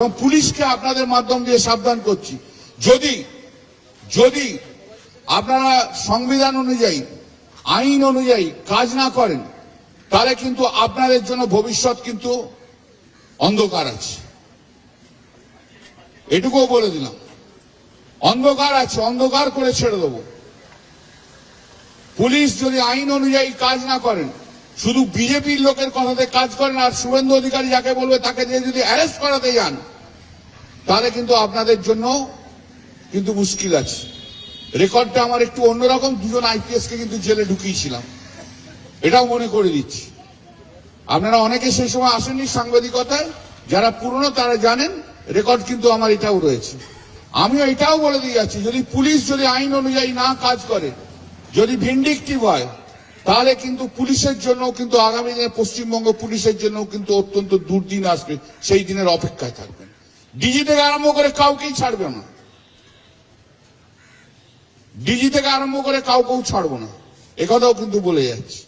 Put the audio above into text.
এবং পুলিশকে আপনাদের মাধ্যম দিয়ে সাবধান করছি, যদি যদি আপনারা সংবিধান অনুযায়ী আইন অনুযায়ী কাজ না করেন তাহলে কিন্তু আপনাদের জন্য ভবিষ্যৎ কিন্তু অন্ধকার আছে, এটুকুও বলে দিলাম। অন্ধকার আছে, অন্ধকার করে ছেড়ে দেবো। পুলিশ যদি আইন অনুযায়ী কাজ না করেন, শুধু বিজেপির লোকের কথাতে কাজ করেন আর শুভেন্দু অধিকারী যাকে বলবে তাকে দিয়ে যদি অ্যারেস্ট করাতে যান তাহলে কিন্তু আপনাদের জন্য কিন্তু মুশকিল আছে। রেকর্ডটা আমার একটু অন্যরকম, দুজন আইপিএস কে কিন্তু জেলে ঢুকিয়েছিলাম, এটাও মনে করে দিচ্ছি। আপনারা অনেকে সেই সময় আসেননি সাংবাদিকতায়, যারা পুরনো তারা জানেন রেকর্ড কিন্তু আমার এটাও রয়েছে। আমিও এটাও বলে দিয়ে যাচ্ছি, যদি পুলিশ যদি আইন অনুযায়ী না কাজ করে, যদি ভিন্ডিকটিভ হয়, তাহলে কিন্তু পুলিশের জন্য কিন্তু আগামী দিনে পশ্চিমবঙ্গ পুলিশের জন্য কিন্তু অত্যন্ত দুর্দিন আসবে, সেই দিনের অপেক্ষায় থাকবেন। ডিজি থেকে আরম্ভ করে কাউকেই ছাড়বে না, ডিজি থেকে আরম্ভ করে কাউকেও ছাড়বো না, একথাও কিন্তু বলে যাচ্ছি।